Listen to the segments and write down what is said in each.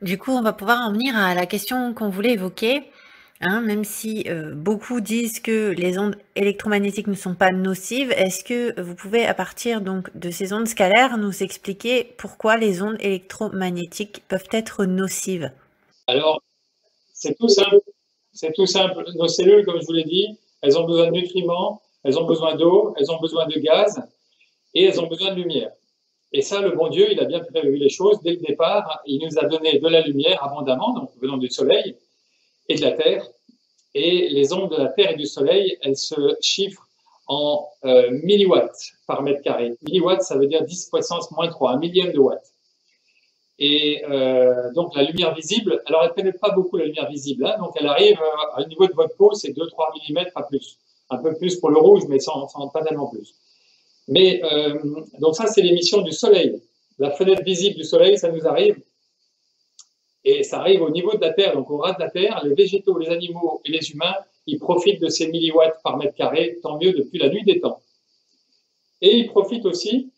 Du coup, on va pouvoir en venir à la question qu'on voulait évoquer, hein, même si beaucoup disent que les ondes électromagnétiques ne sont pas nocives. Est-ce que vous pouvez, à partir donc de ces ondes scalaires, nous expliquer pourquoi les ondes électromagnétiques peuvent être nocives? Alors, c'est tout simple. C'est tout simple. Nos cellules, comme je vous l'ai dit, elles ont besoin de nutriments, elles ont besoin d'eau, elles ont besoin de gaz et elles ont besoin de lumière. Et ça, le bon Dieu, il a bien prévu les choses dès le départ. Il nous a donné de la lumière abondamment, donc venant du Soleil et de la Terre. Et les ondes de la Terre et du Soleil, elles se chiffrent en milliwatts par mètre carré. Milliwatts, ça veut dire 10 puissance moins 3, un millième de watt. Et donc la lumière visible, alors elle ne pénètre pas beaucoup la lumière visible, hein, donc elle arrive au niveau de votre peau, c'est 2-3 mm, pas plus. Un peu plus pour le rouge, mais sans pas tellement plus. Mais donc ça, c'est l'émission du Soleil. La fenêtre visible du Soleil, ça nous arrive. Et ça arrive au niveau de la Terre, donc au ras de la Terre, les végétaux, les animaux et les humains, ils profitent de ces milliwatts par mètre carré, tant mieux depuis la nuit des temps. Et ils profitent aussi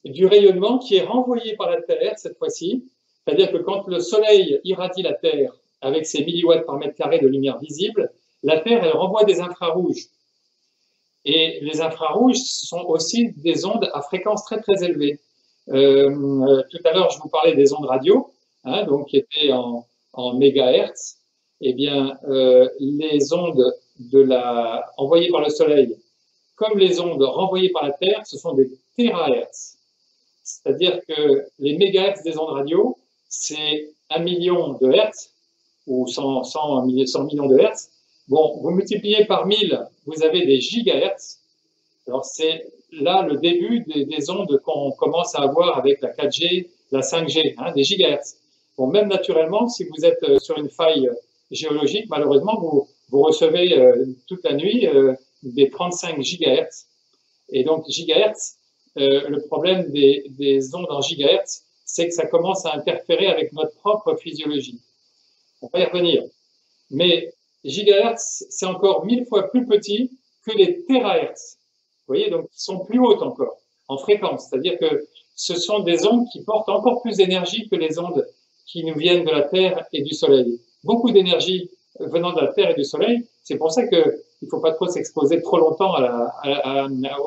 du rayonnement qui est renvoyé par la Terre cette fois-ci, c'est-à-dire que quand le Soleil irradie la Terre avec ses milliwatts par mètre carré de lumière visible, la Terre, elle renvoie des infrarouges. Et les infrarouges sont aussi des ondes à fréquence très très élevée. Tout à l'heure, je vous parlais des ondes radio, hein, donc qui étaient en mégahertz. Eh bien, les ondes envoyées par le Soleil, comme les ondes renvoyées par la Terre, ce sont des térahertz. C'est-à-dire que les mégahertz des ondes radio, c'est 1 million de hertz ou 100 millions de hertz. Bon, vous multipliez par 1000, vous avez des gigahertz. Alors, c'est là le début des ondes qu'on commence à avoir avec la 4G, la 5G, hein, des gigahertz. Bon, même naturellement, si vous êtes sur une faille géologique, malheureusement, vous recevez toute la nuit des 35 gigahertz. Et donc, gigahertz, le problème des ondes en gigahertz, c'est que ça commence à interférer avec notre propre physiologie. On va y revenir. Mais gigahertz, c'est encore 1000 fois plus petit que les térahertz. Vous voyez, donc, ils sont plus hautes encore en fréquence. C'est-à-dire que ce sont des ondes qui portent encore plus d'énergie que les ondes qui nous viennent de la Terre et du Soleil. Beaucoup d'énergie venant de la Terre et du Soleil. C'est pour ça qu'il ne faut pas trop s'exposer trop longtemps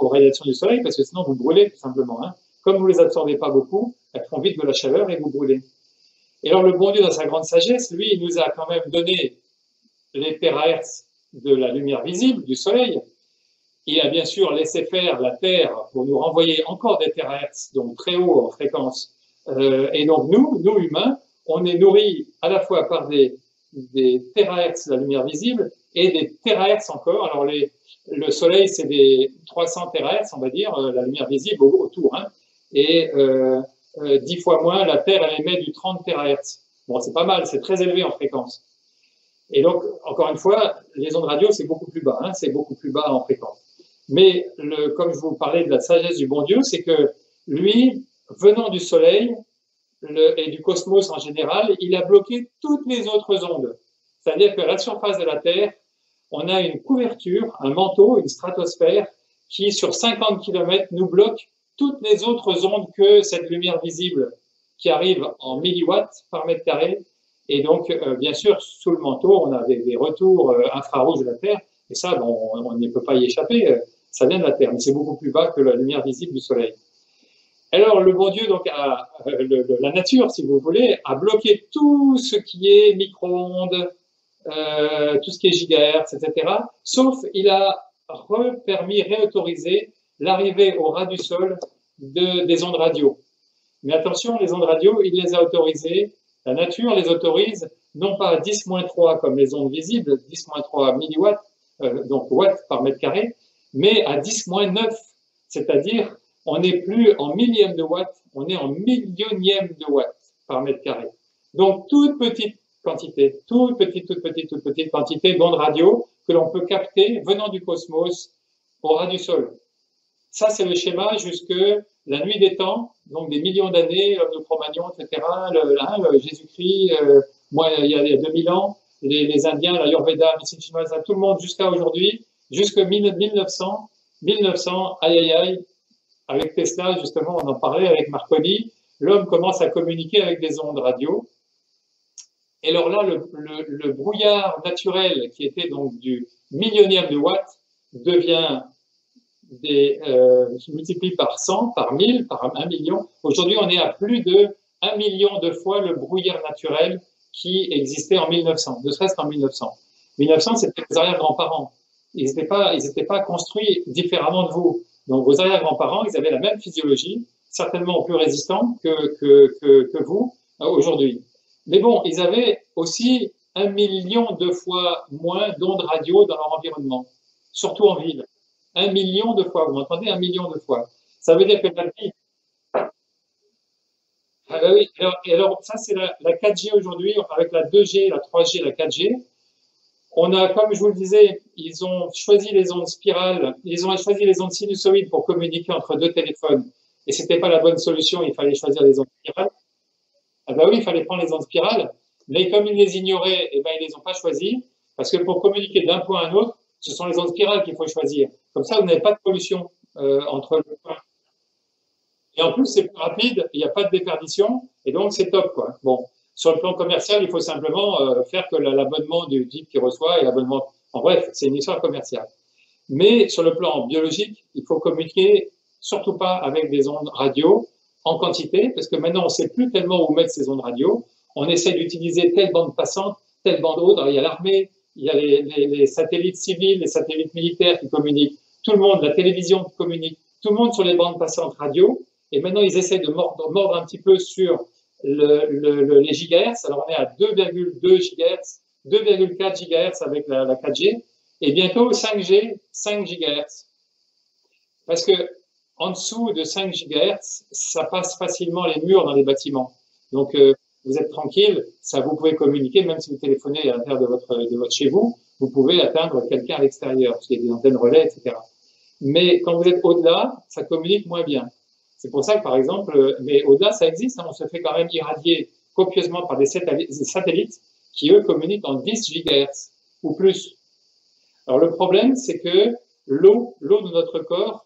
aux radiations du Soleil, parce que sinon vous brûlez tout simplement. Hein. Comme vous ne les absorbez pas beaucoup, elles font vite de la chaleur et vous brûlez. Et alors le bon Dieu, dans sa grande sagesse, lui, il nous a quand même donné les térahertz de la lumière visible du Soleil. Il a bien sûr laissé faire la Terre pour nous renvoyer encore des térahertz, donc très haut en fréquence. Et donc nous humains, on est nourris à la fois par des térahertz de la lumière visible et des térahertz encore. Alors le Soleil, c'est des 300 térahertz, on va dire, la lumière visible autour. Hein, et 10 fois moins, la Terre, elle émet du 30 térahertz. Bon, c'est pas mal, c'est très élevé en fréquence. Et donc, encore une fois, les ondes radio, c'est beaucoup plus bas, hein, c'est beaucoup plus bas en fréquence. Mais comme je vous parlais de la sagesse du bon Dieu, c'est que lui, venant du Soleil et du cosmos en général, il a bloqué toutes les autres ondes. C'est-à-dire qu'à la surface de la Terre, on a une couverture, un manteau, une stratosphère qui, sur 50 km, nous bloque toutes les autres ondes que cette lumière visible qui arrive en milliwatts par mètre carré. Et donc, bien sûr, sous le manteau, on a des retours infrarouges de la Terre. Et ça, bon, on ne peut pas y échapper. Ça vient de la Terre, mais c'est beaucoup plus bas que la lumière visible du Soleil. Alors, le bon Dieu, donc, la nature, si vous voulez, a bloqué tout ce qui est micro-ondes, tout ce qui est gigahertz, etc. Sauf, il a réautorisé l'arrivée au ras du sol des ondes radio. Mais attention, les ondes radio, il les a autorisées, la nature les autorise, non pas à 10-3 comme les ondes visibles, 10-3 milliwatts, donc watts par mètre carré, mais à 10-9, c'est-à-dire on n'est plus en millième de watt, on est en millionième de watt par mètre carré. Donc toute petite quantité, toute petite quantité d'ondes radio que l'on peut capter venant du cosmos au ras du sol. Ça, c'est le schéma jusque la nuit des temps, donc des millions d'années, l'homme de Cro-Magnon, etc., Jésus-Christ, moi, il y a 2000 ans, les Indiens, la Ayurveda, la médecine chinoise, tout le monde jusqu'à aujourd'hui, jusque 1900, aïe aïe aïe, avec Tesla, justement, on en parlait avec Marconi, l'homme commence à communiquer avec des ondes radio. Et alors là, le brouillard naturel, qui était donc du millionième de watt, devient se multiplie par 100, par 1000, par 1 million. Aujourd'hui, on est à plus de 1 million de fois le brouillard naturel qui existait en 1900, ne serait-ce qu'en 1900. 1900, c'était vos arrière-grands-parents. Ils n'étaient pas construits différemment de vous. Donc, vos arrière-grands-parents, ils avaient la même physiologie, certainement plus résistants que vous aujourd'hui. Mais bon, ils avaient aussi 1 million de fois moins d'ondes radio dans leur environnement, surtout en ville. 1 million de fois, vous m'entendez? 1 million de fois. Ça veut dire que la vie. Ah ben oui, alors ça c'est la 4G aujourd'hui, avec la 2G, la 3G, la 4G. On a, comme je vous le disais, ils ont choisi les ondes spirales, ils ont choisi les ondes sinusoïdes pour communiquer entre deux téléphones. Et c'était pas la bonne solution, il fallait choisir les ondes spirales. Ah ben oui, il fallait prendre les ondes spirales, mais comme ils les ignoraient, eh ben ils les ont pas choisies, parce que pour communiquer d'un point à un autre, ce sont les ondes spirales qu'il faut choisir. Comme ça, vous n'avez pas de pollution entre le point. Et en plus, c'est plus rapide, il n'y a pas de déperdition, et donc c'est top, quoi. Bon, sur le plan commercial, il faut simplement faire que l'abonnement du type qui reçoit et l'abonnement. En bref, c'est une histoire commerciale. Mais sur le plan biologique, il faut communiquer surtout pas avec des ondes radio en quantité, parce que maintenant, on ne sait plus tellement où mettre ces ondes radio. On essaie d'utiliser telle bande passante, telle bande haute. Alors, il y a l'armée, il y a les satellites civils, les satellites militaires qui communiquent. Tout le monde, la télévision qui communique. Tout le monde sur les bandes passantes radio. Et maintenant, ils essaient de mordre un petit peu sur les gigahertz. Alors, on est à 2,2 gigahertz, 2,4 gigahertz avec la 4G. Et bientôt, 5G, 5 gigahertz. Parce que en dessous de 5 gigahertz, ça passe facilement les murs dans les bâtiments. Donc, vous êtes tranquille, ça, vous pouvez communiquer, même si vous téléphonez à l'intérieur de votre chez vous, vous pouvez atteindre quelqu'un à l'extérieur, parce qu'il y a des antennes relais, etc. Mais quand vous êtes au-delà, ça communique moins bien. C'est pour ça que, par exemple, mais au-delà, ça existe, hein, on se fait quand même irradier copieusement par des satellites qui, eux, communiquent en 10 gigahertz ou plus. Alors, le problème, c'est que l'eau de notre corps,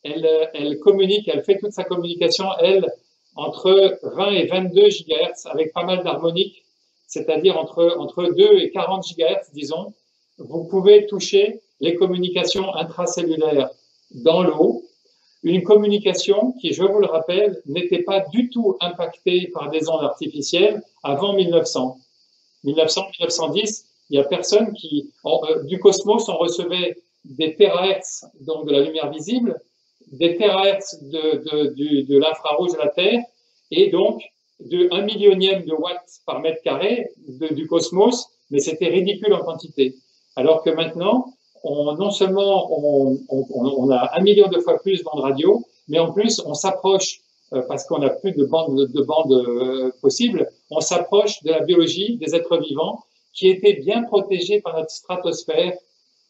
elle communique, elle fait toute sa communication, elle, entre 20 et 22 gigahertz avec pas mal d'harmoniques, c'est-à-dire entre 2 et 40 gigahertz, disons. Vous pouvez toucher les communications intracellulaires dans l'eau. Une communication qui, je vous le rappelle, n'était pas du tout impactée par des ondes artificielles avant 1900. 1900-1910, il n'y a personne qui... du cosmos, on recevait des térahertz, donc de la lumière visible, des térahertz de l'infrarouge de la Terre, et donc de 1 millionième de watts par mètre carré du cosmos, mais c'était ridicule en quantité. Alors que maintenant, non seulement on a 1 million de fois plus d'ondes radio, mais en plus on s'approche, parce qu'on n'a plus de bandes possibles, on s'approche de la biologie des êtres vivants qui étaient bien protégés par notre stratosphère.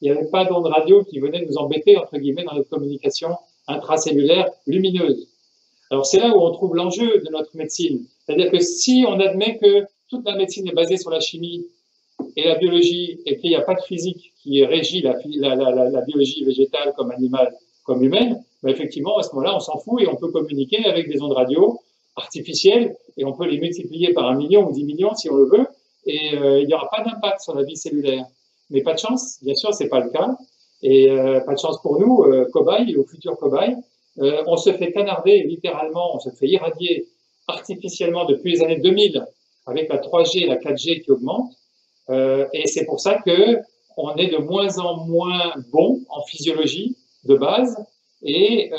Il n'y avait pas d'ondes radio qui venaient nous embêter, entre guillemets, dans notre communication intracellulaire lumineuse. Alors c'est là où on trouve l'enjeu de notre médecine. C'est-à-dire que si on admet que toute la médecine est basée sur la chimie et la biologie, et qu'il n'y a pas de physique qui régit la biologie végétale comme animale, comme humaine, ben effectivement, à ce moment-là, on s'en fout et on peut communiquer avec des ondes radio artificielles et on peut les multiplier par 1 million ou 10 millions si on le veut, et il n'y aura pas d'impact sur la vie cellulaire. Mais pas de chance, bien sûr, c'est pas le cas. Et pas de chance pour nous, cobayes ou futurs cobayes. On se fait canarder littéralement, on se fait irradier artificiellement depuis les années 2000 avec la 3G et la 4G qui augmentent. Et c'est pour ça que on est de moins en moins bon en physiologie de base. Et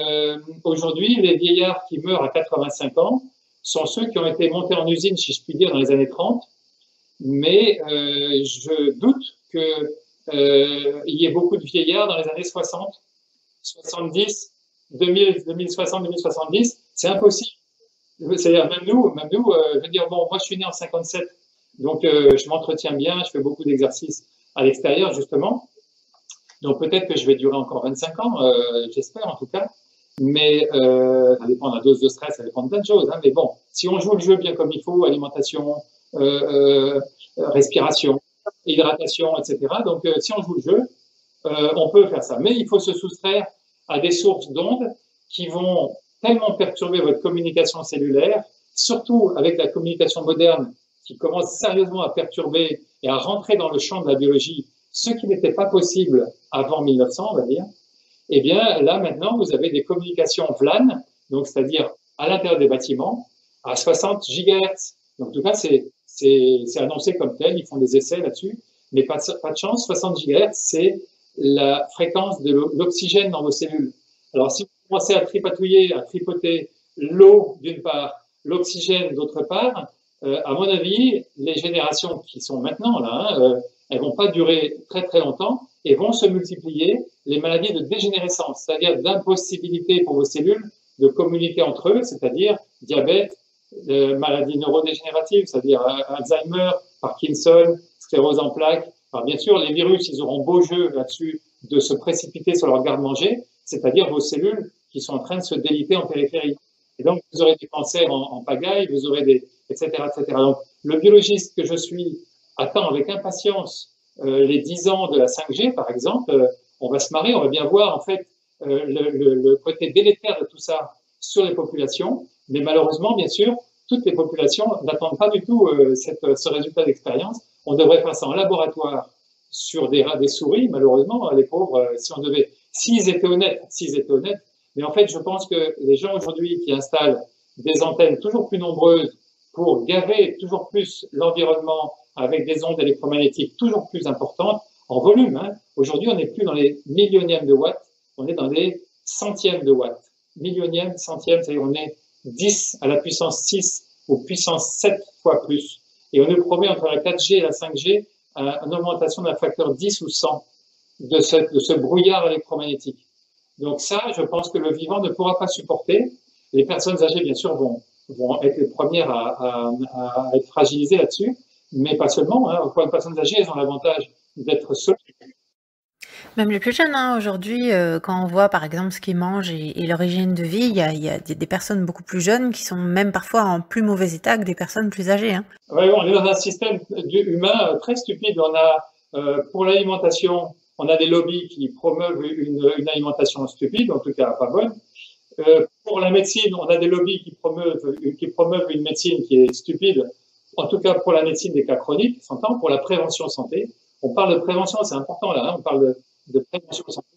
aujourd'hui, les vieillards qui meurent à 85 ans sont ceux qui ont été montés en usine, si je puis dire, dans les années 30. Mais je doute que il y ait beaucoup de vieillards dans les années 60, 70, 2000, 2060, 2070. C'est impossible. C'est-à-dire, même nous, je veux dire, bon, moi, je suis né en 57, donc je m'entretiens bien, je fais beaucoup d'exercices à l'extérieur, justement. Donc, peut-être que je vais durer encore 25 ans, j'espère, en tout cas. Mais ça dépend de la dose de stress, ça dépend de plein de choses. Hein, mais bon, si on joue le jeu bien comme il faut, alimentation, respiration, hydratation, etc. Donc, si on joue le jeu, on peut faire ça. Mais il faut se soustraire à des sources d'ondes qui vont tellement perturber votre communication cellulaire, surtout avec la communication moderne qui commence sérieusement à perturber et à rentrer dans le champ de la biologie, ce qui n'était pas possible avant 1900, on va dire, eh bien là maintenant vous avez des communications VLAN, donc c'est-à-dire à l'intérieur des bâtiments, à 60 GHz. Donc en tout cas c'est annoncé comme tel, ils font des essais là-dessus, mais pas de chance, 60 GHz c'est la fréquence de l'oxygène dans vos cellules. Alors si vous commencez à tripatouiller, à tripoter l'eau d'une part, l'oxygène d'autre part, à mon avis, les générations qui sont maintenant là, elles vont pas durer très très longtemps et vont se multiplier les maladies de dégénérescence, c'est-à-dire d'impossibilité pour vos cellules de communiquer entre eux, c'est-à-dire diabète, maladies neurodégénératives, c'est-à-dire Alzheimer, Parkinson, sclérose en plaques. Alors bien sûr, les virus, ils auront beau jeu là-dessus de se précipiter sur leur garde-manger, c'est-à-dire vos cellules qui sont en train de se déliter en périphérie. Et donc, vous aurez des cancers en pagaille, vous aurez des, etc., etc. Donc, le biologiste que je suis attend avec impatience les 10 ans de la 5G, par exemple. On va se marrer, on va bien voir, en fait, le côté délétère de tout ça sur les populations. Mais malheureusement, bien sûr, toutes les populations n'attendent pas du tout ce résultat d'expérience. On devrait faire ça en laboratoire sur des souris, malheureusement, les pauvres, si on devait, s'ils étaient honnêtes, mais en fait, je pense que les gens aujourd'hui qui installent des antennes toujours plus nombreuses pour gaver toujours plus l'environnement avec des ondes électromagnétiques toujours plus importantes en volume. Hein. Aujourd'hui, on n'est plus dans les millionièmes de watts, on est dans des centièmes de watts. Millionième, centième, c'est-à-dire on est 10 à la puissance 6 ou puissance 7 fois plus. Et on nous promet entre la 4G et la 5G une augmentation d'un facteur 10 ou 100 de ce brouillard électromagnétique. Donc ça, je pense que le vivant ne pourra pas supporter. Les personnes âgées, bien sûr, vont être les premières à être fragilisées là-dessus, mais pas seulement. Hein. Pour les personnes âgées, elles ont l'avantage d'être solides. Même les plus jeunes, hein, aujourd'hui, quand on voit par exemple ce qu'ils mangent et leur hygiène de vie, il y a des personnes beaucoup plus jeunes qui sont même parfois en plus mauvais état que des personnes plus âgées. Hein. Oui, on est dans un système humain très stupide. On a, pour l'alimentation, on a des lobbies qui promeuvent une alimentation stupide, en tout cas pas bonne. Pour la médecine, on a des lobbies qui promeuvent une médecine qui est stupide, en tout cas pour la médecine des cas chroniques, s'entend, pour la prévention santé. On parle de prévention, c'est important là, hein, on parle de prévention santé.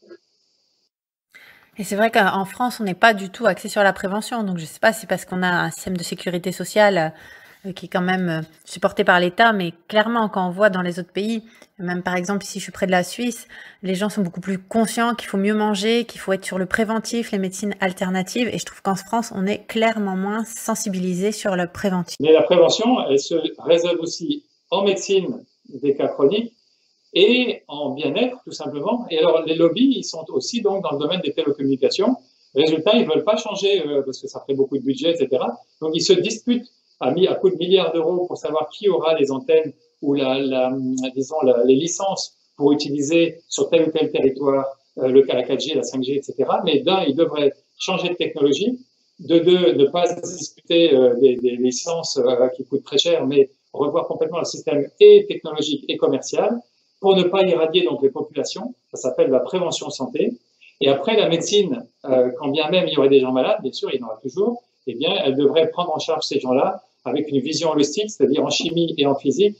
Et c'est vrai qu'en France, on n'est pas du tout axé sur la prévention. Donc je ne sais pas si c'est parce qu'on a un système de sécurité sociale qui est quand même supporté par l'État, mais clairement, quand on voit dans les autres pays, même par exemple ici je suis près de la Suisse, les gens sont beaucoup plus conscients qu'il faut mieux manger, qu'il faut être sur le préventif, les médecines alternatives, et je trouve qu'en France, on est clairement moins sensibilisé sur le préventif. Mais la prévention, elle se résolve aussi en médecine des cas chroniques et en bien-être, tout simplement. Et alors, les lobbies, ils sont aussi donc dans le domaine des télécommunications. Résultat, ils veulent pas changer parce que ça ferait beaucoup de budget, etc. Donc, ils se disputent à coup de milliards d'euros pour savoir qui aura les antennes ou disons les licences pour utiliser sur tel ou tel territoire le cas la 4G, la 5G, etc. Mais d'un, ils devraient changer de technologie. De deux, ne pas se disputer des licences qui coûtent très cher, mais revoir complètement le système et technologique et commercial pour ne pas irradier donc les populations. Ça s'appelle la prévention santé. Et après, la médecine, quand bien même il y aurait des gens malades, bien sûr, il y en aura toujours, eh bien, elle devrait prendre en charge ces gens-là avec une vision holistique, c'est-à-dire en chimie et en physique,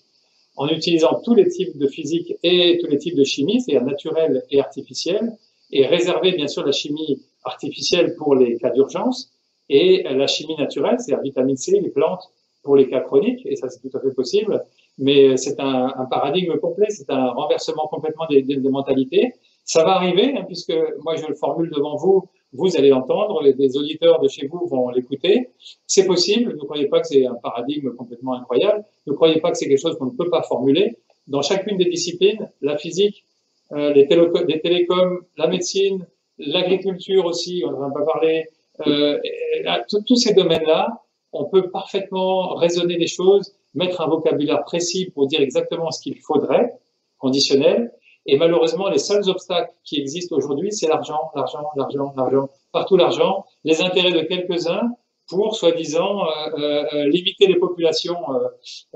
en utilisant tous les types de physique et tous les types de chimie, c'est-à-dire naturelle et artificielle, et réserver bien sûr la chimie artificielle pour les cas d'urgence, et la chimie naturelle, c'est-à-dire vitamine C, les plantes, pour les cas chroniques, et ça c'est tout à fait possible, mais c'est un paradigme complet, c'est un renversement complètement des mentalités. Ça va arriver, hein, puisque moi je le formule devant vous, vous allez l'entendre, des auditeurs de chez vous vont l'écouter. C'est possible, ne croyez pas que c'est un paradigme complètement incroyable, ne croyez pas que c'est quelque chose qu'on ne peut pas formuler. Dans chacune des disciplines, la physique, les télécoms, la médecine, l'agriculture aussi, on ne va pas parler, tous ces domaines-là, on peut parfaitement raisonner les choses, mettre un vocabulaire précis pour dire exactement ce qu'il faudrait, conditionnel. Et malheureusement, les seuls obstacles qui existent aujourd'hui, c'est l'argent, partout l'argent, les intérêts de quelques-uns pour, soi-disant, limiter les populations.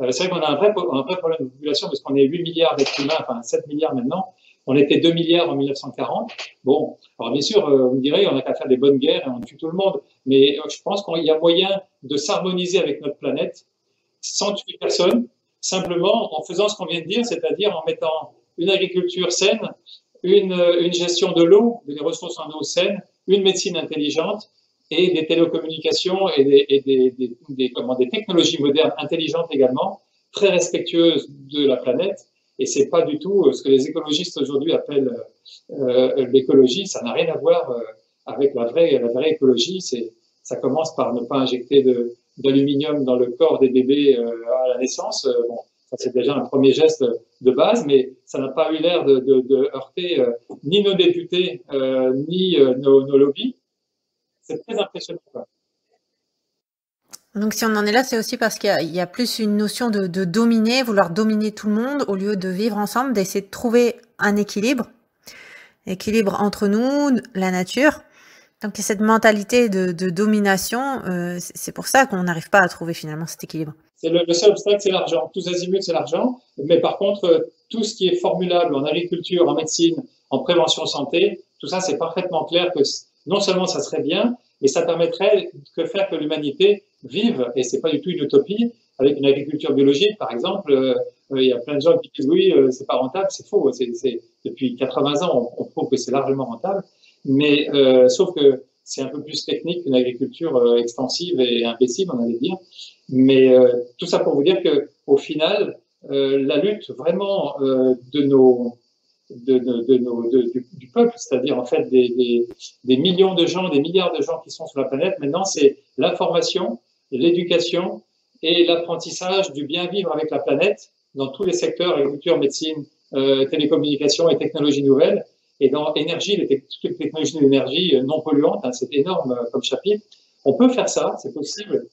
C'est vrai qu'on a un vrai problème de population parce qu'on est 8 milliards d'êtres humains, enfin 7 milliards maintenant. On était 2 milliards en 1940. Bon, alors bien sûr, vous me direz, on n'a qu'à faire des bonnes guerres et on tue tout le monde. Mais je pense qu'il y a moyen de s'harmoniser avec notre planète sans tuer personne, simplement en faisant ce qu'on vient de dire, c'est-à-dire en mettant une agriculture saine, une gestion de l'eau, des ressources en eau saines, une médecine intelligente et des télécommunications et des technologies modernes intelligentes également, très respectueuses de la planète. Et c'est pas du tout ce que les écologistes aujourd'hui appellent l'écologie. Ça n'a rien à voir avec la vraie écologie. Ça commence par ne pas injecter d'aluminium dans le corps des bébés à la naissance. Bon, ça c'est déjà un premier geste de base, mais ça n'a pas eu l'air de heurter ni nos députés ni nos lobbies. C'est très impressionnant, quoi. Donc si on en est là, c'est aussi parce qu'il y a plus une notion de dominer, vouloir dominer tout le monde, au lieu de vivre ensemble, d'essayer de trouver un équilibre entre nous, la nature. Donc il y a cette mentalité de domination, c'est pour ça qu'on n'arrive pas à trouver finalement cet équilibre. C'est le seul obstacle, c'est l'argent. Tous azimuts, c'est l'argent. Mais par contre, tout ce qui est formulable en agriculture, en médecine, en prévention santé, tout ça, c'est parfaitement clair que non seulement ça serait bien, mais ça permettrait de faire que l'humanité vive, et c'est pas du tout une utopie, avec une agriculture biologique, par exemple. Il y a plein de gens qui disent oui, c'est pas rentable, c'est faux. Depuis 80 ans, on prouve que c'est largement rentable, mais sauf que c'est un peu plus technique qu'une agriculture extensive et imbécile, on allait dire. Mais tout ça pour vous dire que au final, la lutte vraiment du peuple, c'est-à-dire en fait des millions de gens, des milliards de gens qui sont sur la planète, maintenant c'est l'information, l'éducation et l'apprentissage du bien vivre avec la planète dans tous les secteurs, agriculture, médecine, télécommunications et technologies nouvelles. Et dans énergie, toutes les technologies de l'énergie non polluantes, hein, c'est énorme comme chapitre. On peut faire ça, c'est possible.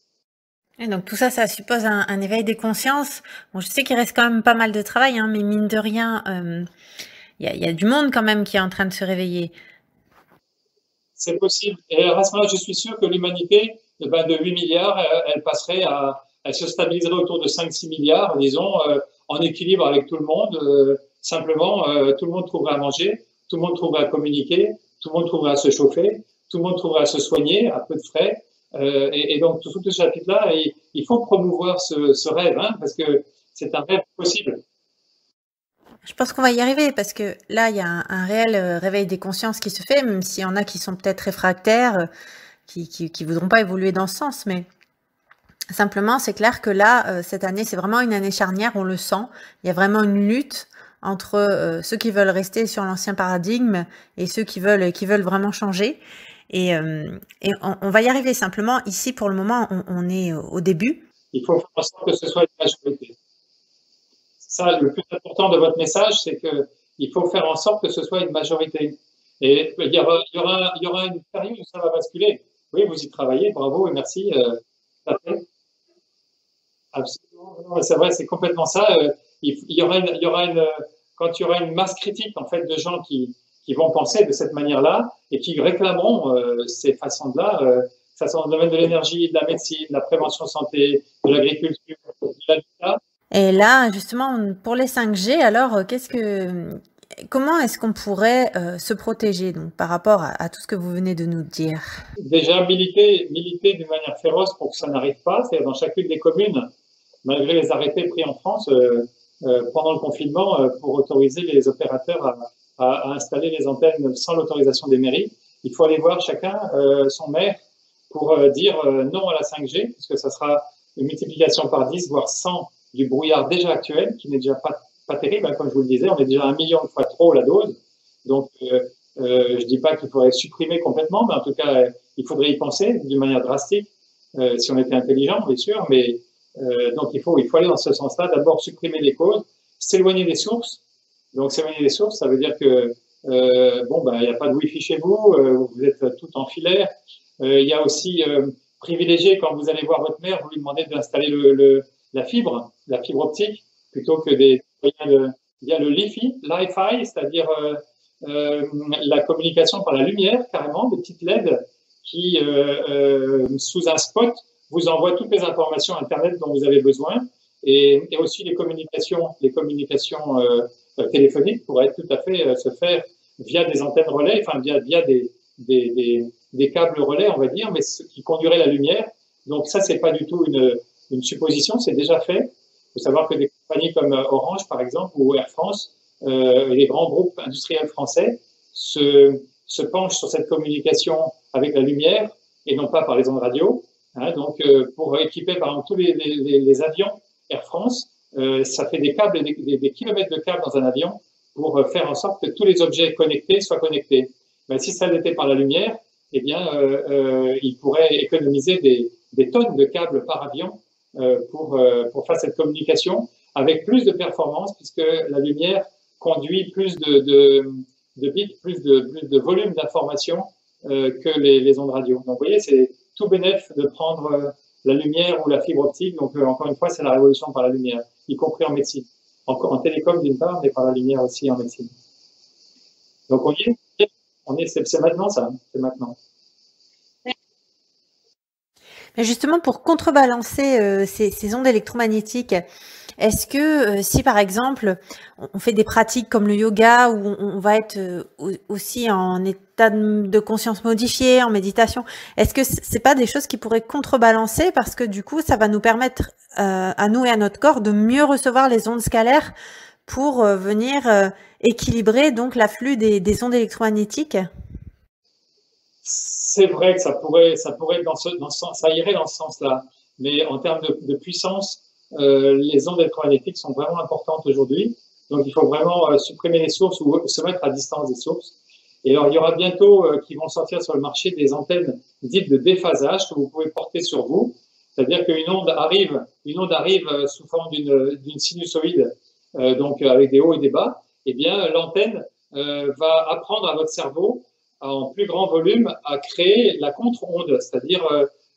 Et donc tout ça, ça suppose un éveil des consciences. Bon, je sais qu'il reste quand même pas mal de travail, hein, mais mine de rien, il y a du monde quand même qui est en train de se réveiller. C'est possible. Et à ce moment-là, je suis sûr que l'humanité, de 8 milliards, elle se stabiliserait autour de 5-6 milliards, disons, en équilibre avec tout le monde. Simplement, tout le monde trouverait à manger, tout le monde trouverait à communiquer, tout le monde trouverait à se chauffer, tout le monde trouverait à se soigner à peu de frais. Et donc, tout ce chapitre-là, il faut promouvoir ce rêve, hein, parce que c'est un rêve possible. Je pense qu'on va y arriver parce que là, il y a un réel réveil des consciences qui se fait, même s'il y en a qui sont peut-être réfractaires, qui voudront pas évoluer dans ce sens, mais simplement, c'est clair que là, cette année, c'est vraiment une année charnière, on le sent. Il y a vraiment une lutte entre ceux qui veulent rester sur l'ancien paradigme et ceux qui veulent vraiment changer. Et on va y arriver. Simplement, ici, pour le moment, on est au début. Il faut faire en sorte que ce soit une majorité. Ça, le plus important de votre message, c'est qu'il faut faire en sorte que ce soit une majorité. Et il y aura une période où ça va basculer. Oui, vous y travaillez, bravo et merci. Absolument, c'est vrai, c'est complètement ça. Quand il y aura une masse critique en fait de gens qui vont penser de cette manière-là et qui réclameront ces façons-là, que ce soit dans le domaine de l'énergie, de la médecine, de la prévention santé, de l'agriculture, de l'habitat. Et là, justement, pour les 5G, alors, comment est-ce qu'on pourrait se protéger donc, par rapport à tout ce que vous venez de nous dire? Déjà, militer d'une manière féroce pour que ça n'arrive pas, c'est-à-dire dans chacune des communes, malgré les arrêtés pris en France pendant le confinement pour autoriser les opérateurs à installer les antennes sans l'autorisation des mairies, il faut aller voir chacun son maire pour dire non à la 5G, puisque ça sera une multiplication par 10, voire 100 du brouillard déjà actuel, qui n'est déjà pas terrible, hein, comme je vous le disais, on est déjà 1 million de fois trop la dose. Donc, je dis pas qu'il faudrait supprimer complètement, mais en tout cas, il faudrait y penser d'une manière drastique, si on était intelligent, bien sûr, mais donc il faut aller dans ce sens-là. D'abord, supprimer les causes, s'éloigner des sources. Donc, s'éloigner des sources, ça veut dire que il n'y a pas de Wi-Fi chez vous, vous êtes tout en filaire. Il y a aussi privilégier quand vous allez voir votre mère, vous lui demandez d'installer la fibre optique, plutôt que il y a le Li-Fi, c'est-à-dire la communication par la lumière, carrément, des petites LED qui, sous un spot, vous envoient toutes les informations Internet dont vous avez besoin, et aussi les communications téléphoniques pourraient tout à fait se faire via des antennes relais, enfin via des câbles relais, on va dire, mais qui conduiraient la lumière. Donc ça, c'est pas du tout une supposition, c'est déjà fait. Il faut savoir que des compagnies comme Orange, par exemple, ou Air France, et les grands groupes industriels français se penchent sur cette communication avec la lumière et non pas par les ondes radio. Hein, donc, pour équiper, par exemple, tous les avions Air France, ça fait des câbles, des kilomètres de câbles dans un avion pour faire en sorte que tous les objets connectés soient connectés. Ben, si ça l'était par la lumière, eh bien, il pourrait économiser des tonnes de câbles par avion pour faire cette communication avec plus de performance, puisque la lumière conduit plus de bits, plus de volume d'informations que les ondes radio. Donc, vous voyez, c'est tout bénéf de prendre la lumière ou la fibre optique. Donc, encore une fois, c'est la révolution par la lumière, y compris en médecine. En télécom d'une part, mais par la lumière aussi en médecine. Donc, c'est maintenant ça, c'est maintenant. Mais justement, pour contrebalancer ces ondes électromagnétiques, est-ce que si par exemple on fait des pratiques comme le yoga où on va être aussi en état de conscience modifié, en méditation, est-ce que c'est pas des choses qui pourraient contrebalancer parce que du coup ça va nous permettre à nous et à notre corps de mieux recevoir les ondes scalaires pour venir équilibrer donc l'afflux des ondes électromagnétiques? C'est vrai que ça pourrait dans ce sens, ça irait dans ce sens-là, mais en termes de puissance, les ondes électromagnétiques sont vraiment importantes aujourd'hui. Donc, il faut vraiment supprimer les sources ou se mettre à distance des sources. Et alors, il y aura bientôt qui vont sortir sur le marché des antennes dites de déphasage que vous pouvez porter sur vous. C'est-à-dire qu'une onde arrive sous forme d'une sinusoïde, donc avec des hauts et des bas. Eh bien, l'antenne va apprendre à votre cerveau en plus grand volume à créer la contre-onde, c'est-à-dire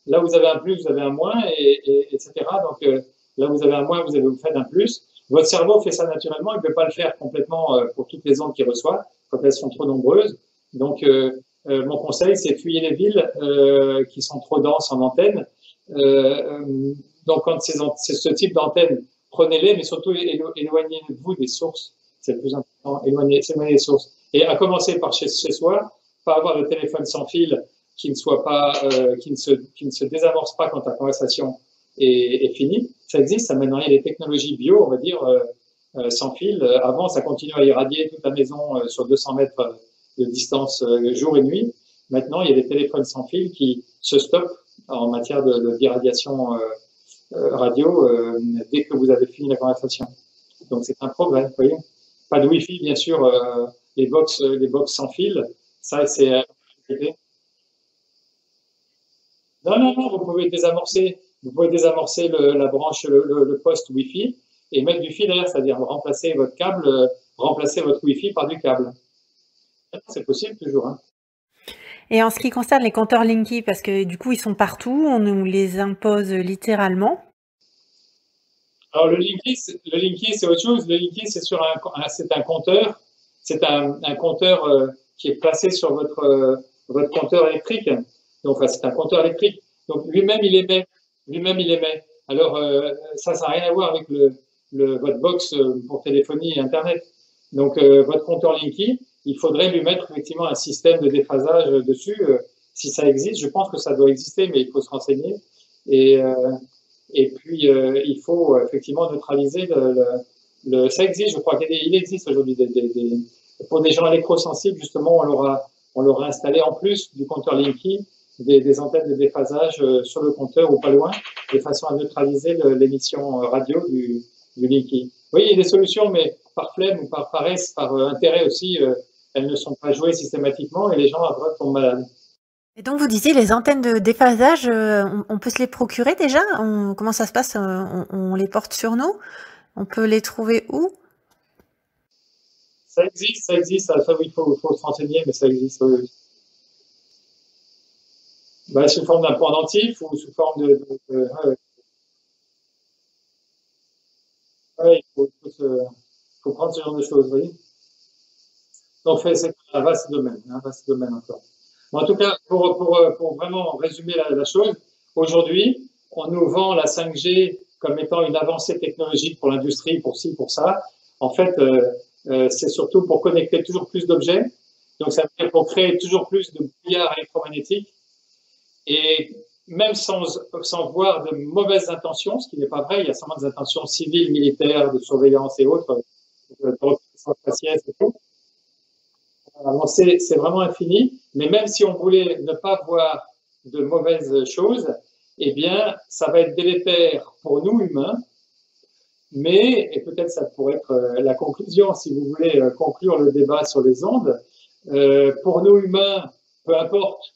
là où vous avez un plus, vous avez un moins, etc. Donc là où vous avez un moins, vous faites un plus. Votre cerveau fait ça naturellement, il ne peut pas le faire complètement pour toutes les ondes qu'il reçoit, quand elles sont trop nombreuses. Donc mon conseil, c'est fuyez les villes qui sont trop denses en antenne. Donc quand c'est ce type d'antenne, prenez-les, mais surtout éloignez-vous des sources. C'est le plus important, éloignez des sources. Et à commencer par chez soi, pas avoir le téléphone sans fil qui ne se désamorce pas quand la conversation est finie. Ça existe, ça maintenant il y a des technologies bio, on va dire, sans fil. Avant, ça continue à irradier toute la maison sur 200 mètres de distance jour et nuit. Maintenant, il y a des téléphones sans fil qui se stoppent en matière d'irradiation radio dès que vous avez fini la conversation. Donc c'est un progrès, vous voyez. Pas de Wi-Fi, bien sûr, les box sans fil. Ça, c'est. Non, vous pouvez désamorcer. Vous pouvez désamorcer la branche, le poste Wi-Fi et mettre du fil derrière, c'est-à-dire remplacer votre câble, remplacer votre Wi-Fi par du câble. C'est possible toujours. Hein. Et en ce qui concerne les compteurs Linky, parce que du coup, ils sont partout, on nous les impose littéralement. Alors, le Linky, c'est autre chose. Le Linky, c'est un compteur. C'est un compteur qui est placé sur votre compteur électrique. Donc, enfin, c'est un compteur électrique. Donc, lui-même, il émet. Alors, ça n'a rien à voir avec votre box pour téléphonie et Internet. Donc, votre compteur Linky, il faudrait lui mettre effectivement un système de déphasage dessus. Si ça existe, je pense que ça doit exister, mais il faut se renseigner. Et puis, il faut effectivement neutraliser ça existe, je crois qu'il existe aujourd'hui pour des gens électrosensibles, justement, on leur a installé en plus du compteur Linky des antennes de déphasage sur le compteur ou pas loin, de façon à neutraliser l'émission radio du Linky. Oui, il y a des solutions, mais par flemme ou par paresse, par intérêt aussi, elles ne sont pas jouées systématiquement et les gens après tombent malades. Et donc vous disiez les antennes de déphasage, on peut se les procurer déjà? Comment ça se passe? On les porte sur nous? On peut les trouver où? Ça existe. Ça, il faut se renseigner, mais ça existe. Oui. Bah, sous forme d'un pendentif ou sous forme il faut prendre ce genre de choses, vous voyez. Donc c'est un vaste domaine encore. Bon, en tout cas, pour vraiment résumer la chose, aujourd'hui, on nous vend la 5G comme étant une avancée technologique pour l'industrie, pour ci, pour ça. En fait, c'est surtout pour connecter toujours plus d'objets. Donc, ça veut dire pour créer toujours plus de brouillard électromagnétique. Et même sans voir de mauvaises intentions, ce qui n'est pas vrai, il y a sûrement des intentions civiles, militaires, de surveillance et autres, de reconnaissance faciès et tout. C'est vraiment infini, mais même si on voulait ne pas voir de mauvaises choses, eh bien, ça va être délétère pour nous humains, mais, et peut-être ça pourrait être la conclusion, si vous voulez conclure le débat sur les ondes, pour nous humains, peu importe,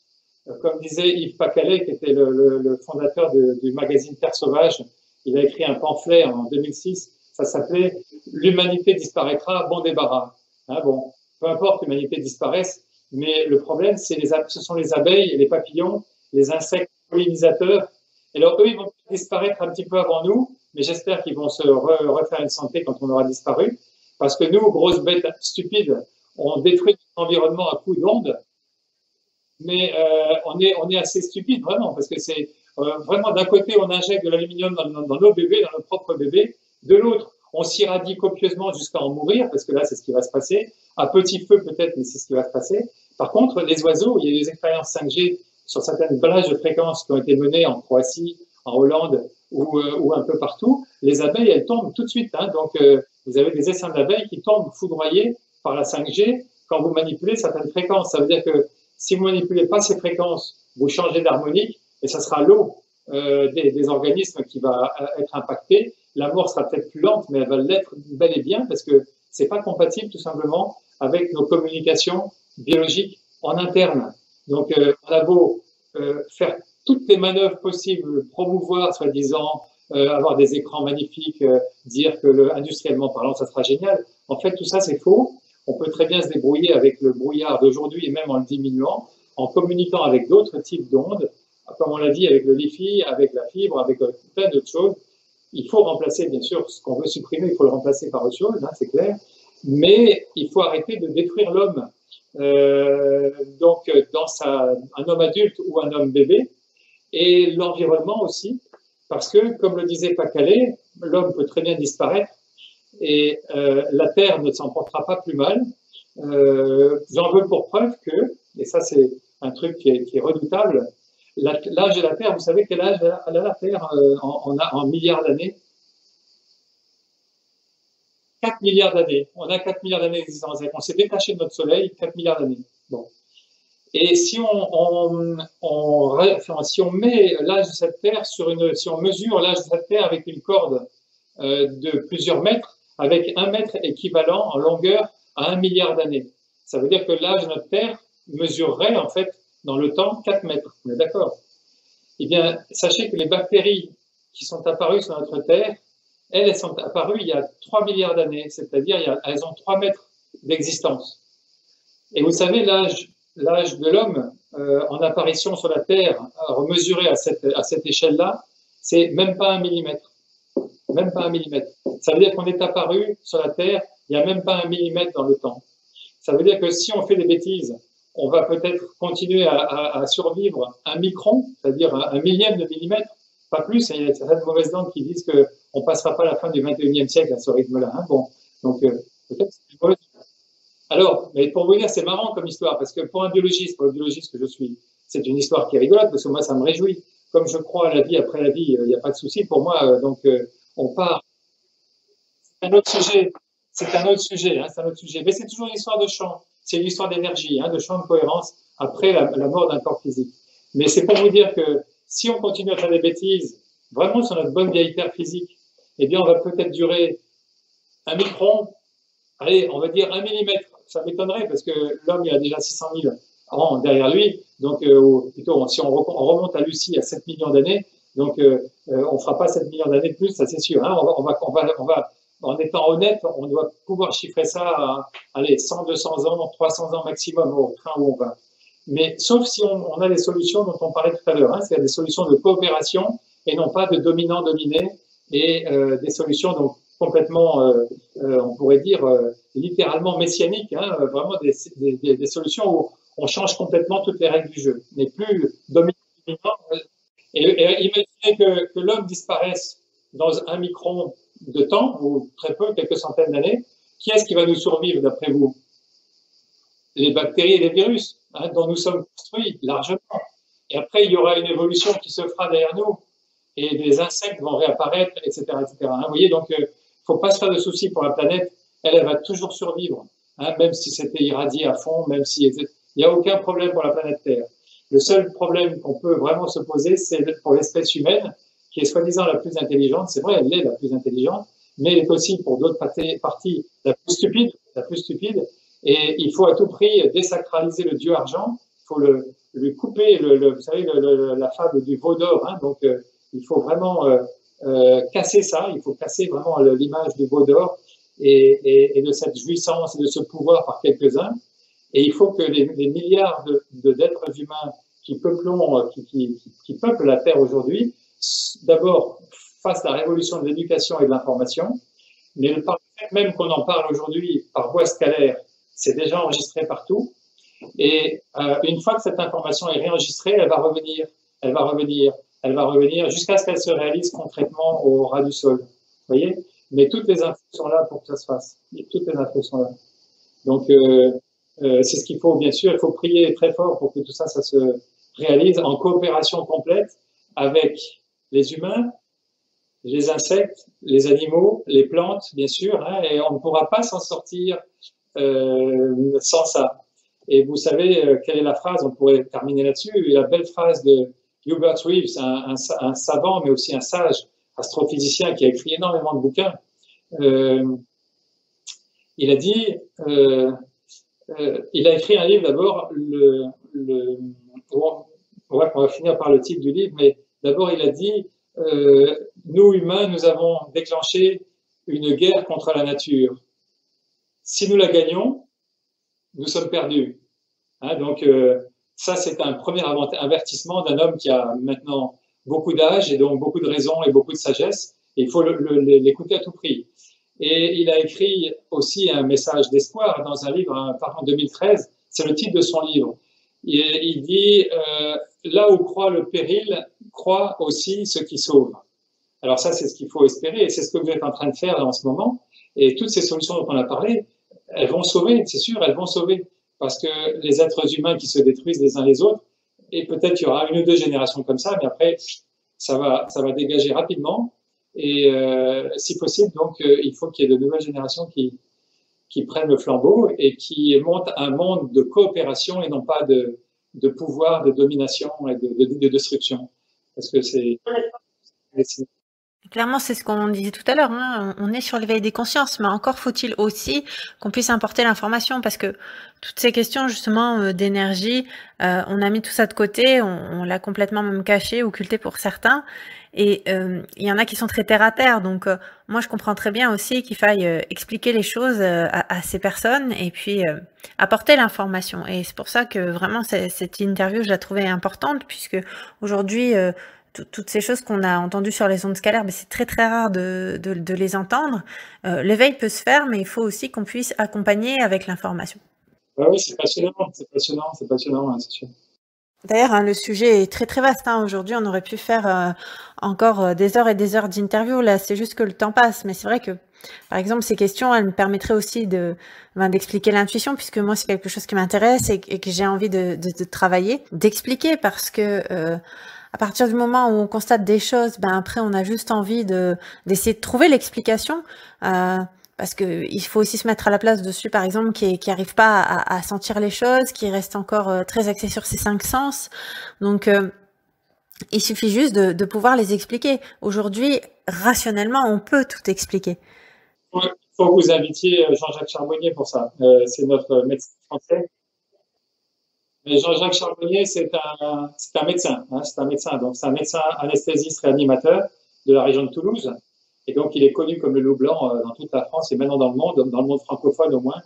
comme disait Yves Pacalet, qui était le fondateur du magazine Terre Sauvage, il a écrit un pamphlet en 2006, ça s'appelait « L'humanité disparaîtra, bon débarras ». Hein, bon, peu importe, l'humanité disparaisse, mais le problème, ce sont les abeilles et les papillons, les insectes pollinisateurs. Et alors, eux, ils vont disparaître un petit peu avant nous, mais j'espère qu'ils vont se refaire une santé quand on aura disparu, parce que nous, grosses bêtes stupides, on détruit l'environnement à coups d'ondes, mais on est assez stupide, vraiment, parce que c'est vraiment, d'un côté, on injecte de l'aluminium dans nos bébés, dans nos propres bébés, de l'autre, on s'irradie copieusement jusqu'à en mourir, parce que là, c'est ce qui va se passer. À petit feu, peut-être, mais c'est ce qui va se passer. Par contre, les oiseaux, il y a des expériences 5G sur certaines plages de fréquences qui ont été menées en Croatie, en Hollande ou un peu partout. Les abeilles, elles tombent tout de suite. Hein, donc, vous avez des essaims d'abeilles qui tombent foudroyés par la 5G quand vous manipulez certaines fréquences. Ça veut dire que si vous manipulez pas ces fréquences, vous changez d'harmonique et ça sera l'eau des organismes qui va être impactée. La mort sera peut-être plus lente, mais elle va l'être bel et bien parce que c'est pas compatible tout simplement avec nos communications biologiques en interne. Donc, on a beau faire toutes les manœuvres possibles, promouvoir, soi-disant, avoir des écrans magnifiques, dire que industriellement parlant, ça sera génial. En fait, tout ça, c'est faux. On peut très bien se débrouiller avec le brouillard d'aujourd'hui et même en le diminuant, en communiquant avec d'autres types d'ondes, comme on l'a dit, avec le Wi-Fi, avec la fibre, avec plein d'autres choses. Il faut remplacer, bien sûr, ce qu'on veut supprimer, il faut le remplacer par autre chose, hein, c'est clair. Mais il faut arrêter de détruire l'homme. Donc, un homme adulte ou un homme bébé, et l'environnement aussi, parce que, comme le disait Pacalet, l'homme peut très bien disparaître et la Terre ne s'en portera pas plus mal. J'en veux pour preuve que, et ça c'est un truc qui est redoutable, l'âge de la Terre, vous savez quel âge a la Terre en milliards d'années? 4 milliards d'années. On a 4 milliards d'années d'existence. On s'est détaché de notre Soleil, 4 milliards d'années. Bon. Et si si on met l'âge de cette Terre si on mesure l'âge de cette Terre avec une corde de plusieurs mètres, avec 1 mètre équivalent en longueur à 1 milliard d'années. Ça veut dire que l'âge de notre Terre mesurerait en fait dans le temps 4 mètres. On est d'accord? Eh bien, sachez que les bactéries qui sont apparues sur notre Terre, elles sont apparues il y a 3 milliards d'années, c'est-à-dire elles ont 3 mètres d'existence. Et vous savez, l'âge de l'homme en apparition sur la Terre, mesuré à cette échelle-là, c'est même pas 1 millimètre. Même pas 1 millimètre. Ça veut dire qu'on est apparu sur la Terre, il n'y a même pas 1 millimètre dans le temps. Ça veut dire que si on fait des bêtises, on va peut-être continuer à survivre 1 micron, c'est-à-dire 1 millième de millimètre, pas plus. Et il y a certaines mauvaises langues qui disent qu'on ne passera pas la fin du 21e siècle à ce rythme-là. Hein. Bon, donc peut-être c'est une mauvaise. Alors, mais pour vous dire, c'est marrant comme histoire, parce que pour le biologiste que je suis, c'est une histoire qui est rigolote, parce que moi, ça me réjouit. Comme je crois à la vie après la vie, il n'y a pas de souci pour moi. Donc, on part. C'est un autre sujet. C'est un autre sujet. Hein, c'est un autre sujet. Mais c'est toujours une histoire de champ. C'est une histoire d'énergie, hein, de champ de cohérence après la mort d'un corps physique. Mais c'est pour vous dire que si on continue à faire des bêtises, vraiment sur notre bonne vieille terre physique, eh bien, on va peut-être durer 1 micron, allez, on va dire 1 millimètre. Ça m'étonnerait parce que l'homme, il a déjà 600 000 ans derrière lui. Donc, plutôt, si on remonte à Lucie à 7 millions d'années, donc on fera pas 7 millions d'années de plus, ça c'est sûr. Hein. En étant honnête, on doit pouvoir chiffrer ça à, allez, 100, 200 ans, 300 ans maximum au train où on va. Mais sauf si on a des solutions dont on parlait tout à l'heure, hein, c'est-à-dire des solutions de coopération et non pas de dominant-dominé, et des solutions donc complètement, on pourrait dire, littéralement messianiques, hein, vraiment des solutions où on change complètement toutes les règles du jeu. On n'est plus dominant. Et imaginez que l'homme disparaisse dans 1 micron de temps, ou très peu, quelques centaines d'années. Qui est-ce qui va nous survivre d'après vous? Les bactéries et les virus, hein, dont nous sommes construits largement. Et après, il y aura une évolution qui se fera derrière nous et des insectes vont réapparaître, etc., etc. Hein, vous voyez, donc, faut pas se faire de soucis pour la planète. Elle va toujours survivre, hein, même si c'était irradié à fond, même si il n'y a aucun problème pour la planète Terre. Le seul problème qu'on peut vraiment se poser, c'est pour l'espèce humaine, qui est soi-disant la plus intelligente. C'est vrai, elle est la plus intelligente, mais elle est aussi pour d'autres parties la plus stupide, la plus stupide. Et il faut à tout prix désacraliser le dieu argent. Il faut lui couper, vous savez, la fable du veau d'or. Hein, donc, il faut vraiment casser ça. Il faut casser vraiment l'image du veau d'or et de cette jouissance et de ce pouvoir par quelques-uns. Et il faut que les milliards d'êtres humains qui peuplent la Terre aujourd'hui, d'abord fassent la révolution de l'éducation et de l'information, mais le fait même qu'on en parle aujourd'hui par voie scalaire, c'est déjà enregistré partout. Et une fois que cette information est réenregistrée, elle va revenir, elle va revenir, elle va revenir jusqu'à ce qu'elle se réalise concrètement au ras du sol. Vous voyez? Mais toutes les infos sont là pour que ça se fasse. Toutes les infos sont là. Donc, c'est ce qu'il faut, bien sûr. Il faut prier très fort pour que tout ça, ça se réalise en coopération complète avec les humains, les insectes, les animaux, les plantes, bien sûr, hein, et on ne pourra pas s'en sortir sans ça. Et vous savez quelle est la phrase, on pourrait terminer là-dessus, la belle phrase de Hubert Reeves, un savant, mais aussi un sage astrophysicien qui a écrit énormément de bouquins. Il a dit, il a écrit un livre d'abord, on va finir par le titre du livre, mais d'abord il a dit, nous humains, nous avons déclenché une guerre contre la nature. Si nous la gagnons, nous sommes perdus. Hein, donc ça, c'est un premier avertissement d'un homme qui a maintenant beaucoup d'âge et donc beaucoup de raison et beaucoup de sagesse. Et il faut l'écouter à tout prix. Et il a écrit aussi un message d'espoir dans un livre, en 2013. C'est le titre de son livre. Il dit là où croit le péril, croit aussi ce qui sauve. Alors ça, c'est ce qu'il faut espérer, et c'est ce que vous êtes en train de faire là, en ce moment. Et toutes ces solutions dont on a parlé, elles vont sauver, c'est sûr, elles vont sauver. Parce que les êtres humains qui se détruisent les uns les autres, et peut-être il y aura une ou deux générations comme ça, mais après, ça va dégager rapidement. Et si possible, donc, il faut qu'il y ait de nouvelles générations qui prennent le flambeau et qui montent un monde de coopération et non pas de pouvoir, de domination et de destruction. Parce que c'est... Clairement, c'est ce qu'on disait tout à l'heure, hein. On est sur l'éveil des consciences, mais encore faut-il aussi qu'on puisse importer l'information, parce que toutes ces questions justement d'énergie, on a mis tout ça de côté, on l'a complètement même caché, occulté pour certains, et il y en a qui sont très terre à terre, donc moi je comprends très bien aussi qu'il faille expliquer les choses à ces personnes, et puis apporter l'information. Et c'est pour ça que vraiment cette interview, je la trouvais importante, puisque aujourd'hui... toutes ces choses qu'on a entendues sur les ondes scalaires, mais c'est très très rare de les entendre. L'éveil peut se faire, mais il faut aussi qu'on puisse accompagner avec l'information. Oui, c'est passionnant, hein, c'est sûr. D'ailleurs, hein, le sujet est très très vaste. Hein. Aujourd'hui, on aurait pu faire encore des heures et des heures d'interview. Là, c'est juste que le temps passe. Mais c'est vrai que, par exemple, ces questions, elles me permettraient aussi d'expliquer l'intuition, puisque moi, c'est quelque chose qui m'intéresse et que j'ai envie de travailler, d'expliquer, parce que à partir du moment où on constate des choses, ben après on a juste envie d'essayer de trouver l'explication, parce que il faut aussi se mettre à la place de celui par exemple qui arrive pas à sentir les choses, qui reste encore très axé sur ses 5 sens. Donc il suffit juste de pouvoir les expliquer. Aujourd'hui, rationnellement, on peut tout expliquer. Il faut que vous invitiez Jean-Jacques Charbonnier pour ça. C'est notre médecin français. Jean-Jacques Charbonnier, c'est un médecin, hein, c'est un médecin. Donc, c'est un médecin anesthésiste réanimateur de la région de Toulouse. Et donc, il est connu comme le loup blanc dans toute la France et maintenant dans le monde francophone au moins.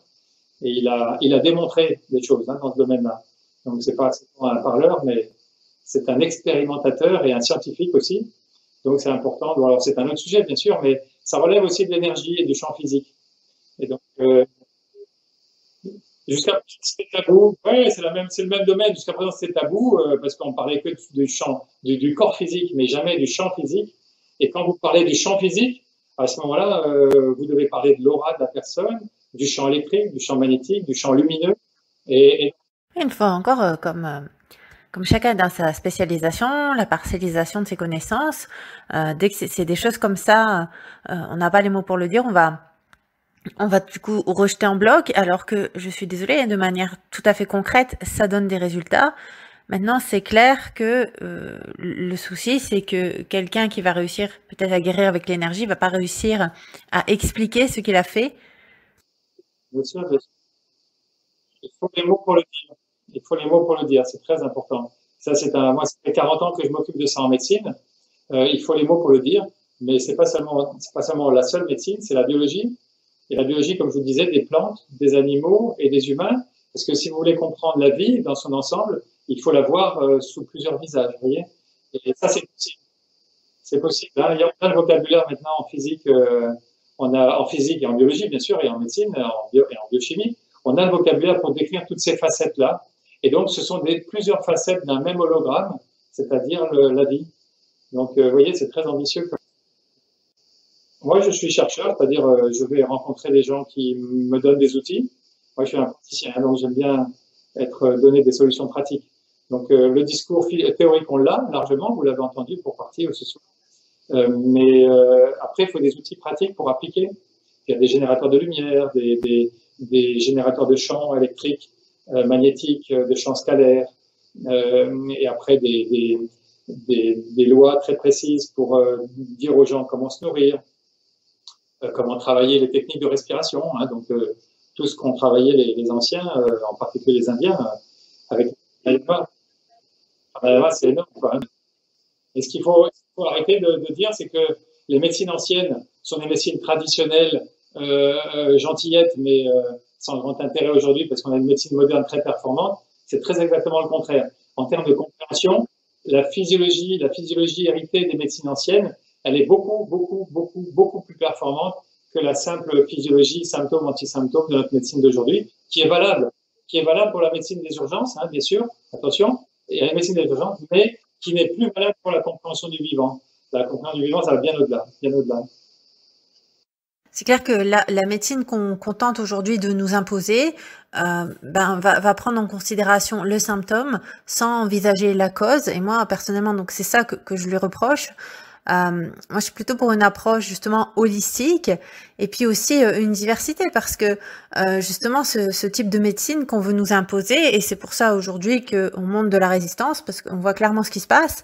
Et il a démontré des choses hein, dans ce domaine-là. Donc, c'est pas un parleur, mais c'est un expérimentateur et un scientifique aussi. Donc, c'est important. Bon, alors, c'est un autre sujet, bien sûr, mais ça relève aussi de l'énergie et du champ physique. Et donc, jusqu'à présent, c'était tabou. Ouais, c'est le même domaine. Jusqu'à présent, c'était tabou parce qu'on parlait que du corps physique, mais jamais du champ physique. Et quand vous parlez du champ physique, à ce moment-là, vous devez parler de l'aura de la personne, du champ électrique, du champ magnétique, du champ lumineux. Une fois encore, comme comme chacun dans sa spécialisation, la parcellisation de ses connaissances, dès que c'est des choses comme ça, on n'a pas les mots pour le dire, on va du coup rejeter en bloc, alors que je suis désolée, de manière tout à fait concrète, ça donne des résultats. Maintenant, c'est clair que le souci, c'est que quelqu'un qui va réussir peut-être à guérir avec l'énergie va pas réussir à expliquer ce qu'il a fait. Bien sûr, bien sûr. Il faut les mots pour le dire. Il faut les mots pour le dire, c'est très important. Moi, ça fait 40 ans que je m'occupe de ça en médecine. Il faut les mots pour le dire, mais c'est pas seulement la seule médecine, c'est la biologie. Et la biologie, comme je vous disais, des plantes, des animaux et des humains. Parce que si vous voulez comprendre la vie dans son ensemble, il faut la voir sous plusieurs visages, vous voyez. Et ça, c'est possible. C'est possible. Hein. Il y a plein de vocabulaire maintenant en physique. On a en physique et en biologie, bien sûr, et en médecine et en biochimie. On a le vocabulaire pour décrire toutes ces facettes-là. Et donc, ce sont plusieurs facettes d'un même hologramme, c'est-à-dire la vie. Donc, vous voyez, c'est très ambitieux. Moi, je suis chercheur, c'est-à-dire je vais rencontrer des gens qui me donnent des outils. Moi, je suis un praticien, donc j'aime bien être donner des solutions pratiques. Donc, le discours théorique, on l'a largement, vous l'avez entendu pour partie ce soir. Mais après, il faut des outils pratiques pour appliquer. Il y a des générateurs de lumière, des générateurs de champs électriques, magnétiques, de champs scalaires, et après des lois très précises pour dire aux gens comment se nourrir, comment travailler les techniques de respiration. Hein, donc, tout ce qu'ont travaillé les anciens, en particulier les Indiens, avec c'est énorme, quoi. Hein. Et ce qu'il faut arrêter de dire, c'est que les médecines anciennes sont des médecines traditionnelles, gentillettes, mais sans grand intérêt aujourd'hui parce qu'on a une médecine moderne très performante. C'est très exactement le contraire. En termes de compréhension, la physiologie héritée des médecines anciennes, elle est beaucoup plus performante que la simple physiologie symptôme-antisymptôme de notre médecine d'aujourd'hui, qui est valable pour la médecine des urgences, hein, bien sûr, attention, et la médecine des urgences, mais qui n'est plus valable pour la compréhension du vivant. La compréhension du vivant, ça va bien au-delà, bien au-delà. C'est clair que la médecine qu'on tente aujourd'hui de nous imposer va prendre en considération le symptôme sans envisager la cause. Et moi, personnellement, donc c'est ça que je lui reproche. Moi, je suis plutôt pour une approche justement holistique et puis aussi une diversité parce que justement ce type de médecine qu'on veut nous imposer et c'est pour ça aujourd'hui qu'on monte de la résistance parce qu'on voit clairement ce qui se passe,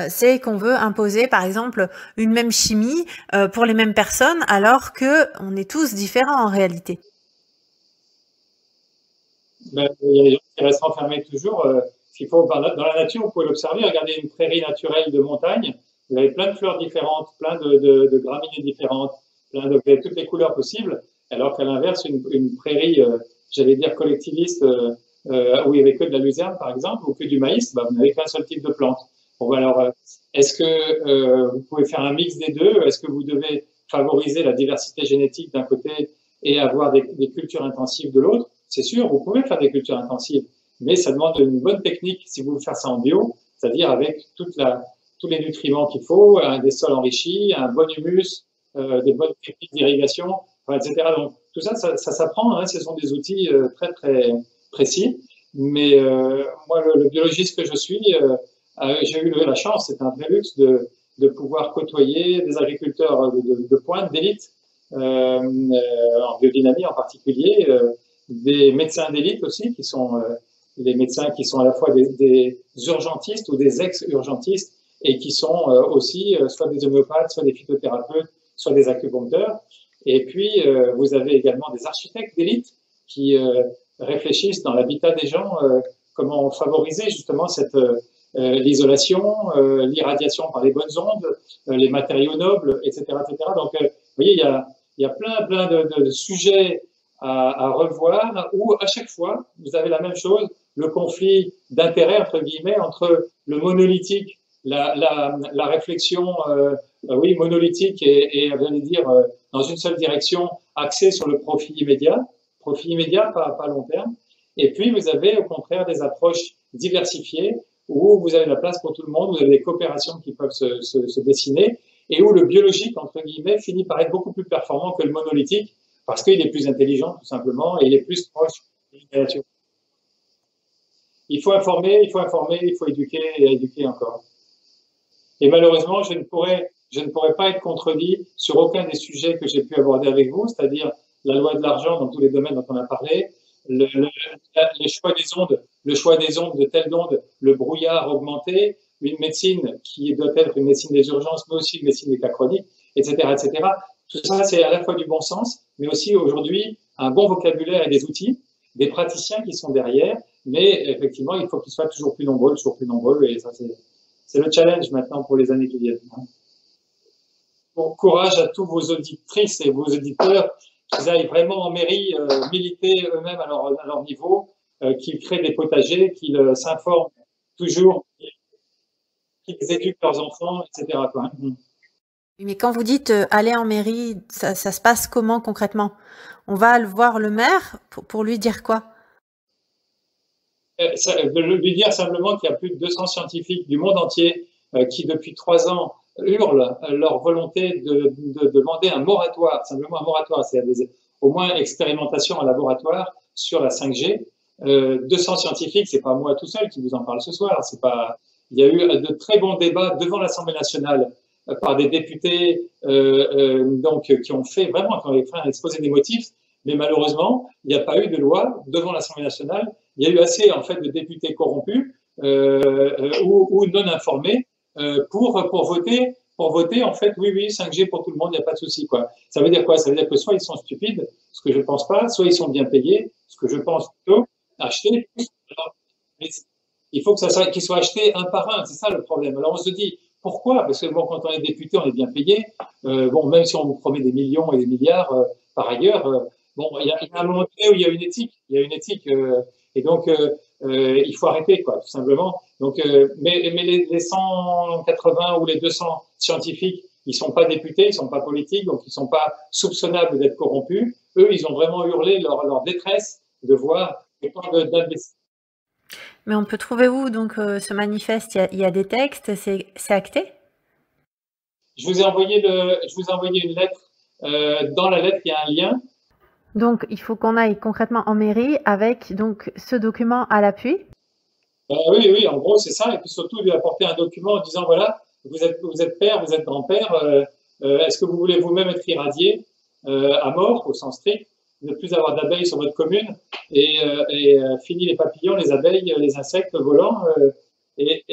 c'est qu'on veut imposer par exemple une même chimie pour les mêmes personnes alors que on est tous différents en réalité. Ben, il y a des gens qui restent enfermés toujours. Qu'il faut, dans la nature, vous pouvez l'observer, regardez une prairie naturelle de montagne. Vous avez plein de fleurs différentes, plein de graminées différentes, vous avez toutes les couleurs possibles, alors qu'à l'inverse, une prairie, j'allais dire collectiviste, où il n'y avait que de la luzerne, par exemple, ou que du maïs, bah, vous n'avez qu'un seul type de plante. Bon, bah, alors, est-ce que vous pouvez faire un mix des deux? Est-ce que vous devez favoriser la diversité génétique d'un côté et avoir des cultures intensives de l'autre? C'est sûr, vous pouvez faire des cultures intensives, mais ça demande une bonne technique si vous voulez faire ça en bio, c'est-à-dire avec tous les nutriments qu'il faut, des sols enrichis, un bon humus, des bonnes techniques d'irrigation, etc. Donc tout ça, ça s'apprend. Hein, ce sont des outils très très précis. Mais moi, le biologiste que je suis, j'ai eu la chance, c'est un vrai luxe de pouvoir côtoyer des agriculteurs de pointe, d'élite, en biodynamie en particulier, des médecins d'élite aussi, qui sont les médecins qui sont à la fois des urgentistes ou des ex-urgentistes et qui sont aussi soit des homéopathes, soit des phytothérapeutes, soit des acupuncteurs. Et puis, vous avez également des architectes d'élite qui réfléchissent dans l'habitat des gens, comment favoriser justement l'isolation, l'irradiation par les bonnes ondes, les matériaux nobles, etc. etc. Donc, vous voyez, il y a plein de sujets à revoir où à chaque fois, vous avez la même chose, le conflit d'intérêts, entre guillemets, entre le monolithique, la réflexion oui, monolithique et j'allais dire dans une seule direction, axée sur le profit immédiat, pas à long terme. Et puis, vous avez au contraire des approches diversifiées où vous avez la place pour tout le monde, vous avez des coopérations qui peuvent se dessiner et où le biologique, entre guillemets, finit par être beaucoup plus performant que le monolithique parce qu'il est plus intelligent, tout simplement, et il est plus proche de la nature. il faut informer, il faut éduquer et éduquer encore. Et malheureusement, je ne pourrais pas être contredit sur aucun des sujets que j'ai pu aborder avec vous, c'est-à-dire la loi de l'argent dans tous les domaines dont on a parlé, le choix des ondes, de telles ondes, le brouillard augmenté, une médecine qui doit être une médecine des urgences, mais aussi une médecine des cas chroniques, etc., etc. Tout ça, c'est à la fois du bon sens, mais aussi aujourd'hui un bon vocabulaire et des outils, des praticiens qui sont derrière, mais effectivement, il faut qu'ils soient toujours plus nombreux, et ça, c'est le challenge maintenant pour les années qui viennent. Bon courage à tous vos auditrices et vos auditeurs, qu'ils aillent vraiment en mairie militer eux-mêmes à leur niveau, qu'ils créent des potagers, qu'ils s'informent toujours, qu'ils éduquent leurs enfants, etc. Quoi. Mais quand vous dites aller en mairie, ça se passe comment concrètement? On va voir le maire pour lui dire quoi? De lui dire simplement qu'il y a plus de 200 scientifiques du monde entier qui, depuis 3 ans, hurlent leur volonté de demander un moratoire, simplement un moratoire, c'est-à-dire au moins expérimentation en laboratoire sur la 5G. 200 scientifiques, c'est pas moi tout seul qui vous en parle ce soir. C'est pas. Il y a eu de très bons débats devant l'Assemblée nationale par des députés donc qui ont fait un exposé des motifs, mais malheureusement, il n'y a pas eu de loi devant l'Assemblée nationale. Il y a eu assez en fait de députés corrompus ou non informés pour voter en fait oui 5G pour tout le monde, il n'y a pas de souci quoi. Ça veut dire quoi? Ça veut dire que soit ils sont stupides, ce que je pense pas, soit ils sont bien payés, ce que je pense plutôt, achetés. Alors, il faut que ça soit qu'ils soient achetés un par un, c'est ça le problème. Alors on se dit pourquoi? Parce que bon, quand on est député, on est bien payé. Bon, même si on vous promet des millions et des milliards par ailleurs, bon, il y a un moment donné où il y a une éthique, et donc il faut arrêter quoi, tout simplement. Donc, mais les 180 ou les 200 scientifiques, ils sont pas députés, ils sont pas politiques, donc ils sont pas soupçonnables d'être corrompus. Eux, ils ont vraiment hurlé leur détresse de voir autant d'investissements. Mais on peut trouver où donc ce manifeste? Il y a des textes, c'est acté? Je vous ai envoyé une lettre. Dans la lettre, il y a un lien. Donc, il faut qu'on aille concrètement en mairie avec donc ce document à l'appui? Oui, en gros, c'est ça. Et puis surtout, lui apporter un document en disant, voilà, vous êtes père, vous êtes grand-père, est-ce que vous voulez vous-même être irradié à mort, au sens strict, ne plus avoir d'abeilles sur votre commune, et fini les papillons, les abeilles, les insectes volants, et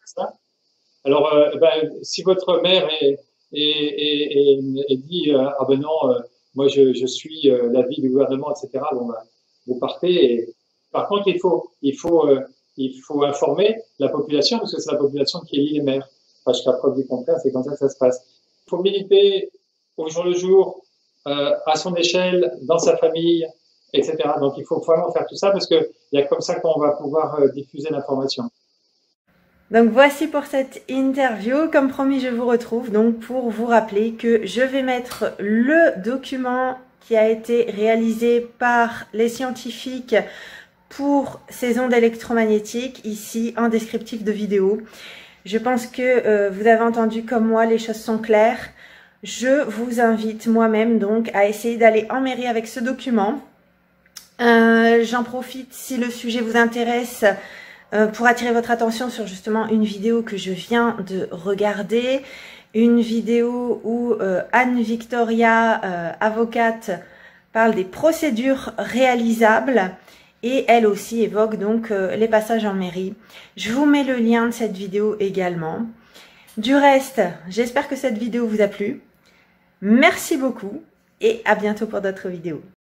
ça. Alors, si votre mère dit ah ben non, moi je suis l'avis du gouvernement, etc. Bon ben, vous partez. Et... Par contre, il faut informer la population parce que c'est la population qui élit les maires. Enfin, jusqu'à preuve du contraire, c'est comme ça que ça se passe. Il faut militer au jour le jour, à son échelle, dans sa famille, etc. Donc, il faut vraiment faire tout ça parce que il y a comme ça qu'on va pouvoir diffuser l'information. Donc voici pour cette interview. Comme promis, je vous retrouve donc pour vous rappeler que je vais mettre le document qui a été réalisé par les scientifiques pour ces ondes électromagnétiques ici en descriptif de vidéo. Je pense que vous avez entendu comme moi, les choses sont claires. Je vous invite moi-même donc à essayer d'aller en mairie avec ce document. J'en profite si le sujet vous intéresse pour attirer votre attention sur justement une vidéo que je viens de regarder, une vidéo où Anne-Victoria, avocate, parle des procédures réalisables et elle aussi évoque donc les passages en mairie. Je vous mets le lien de cette vidéo également. Du reste, j'espère que cette vidéo vous a plu. Merci beaucoup et à bientôt pour d'autres vidéos.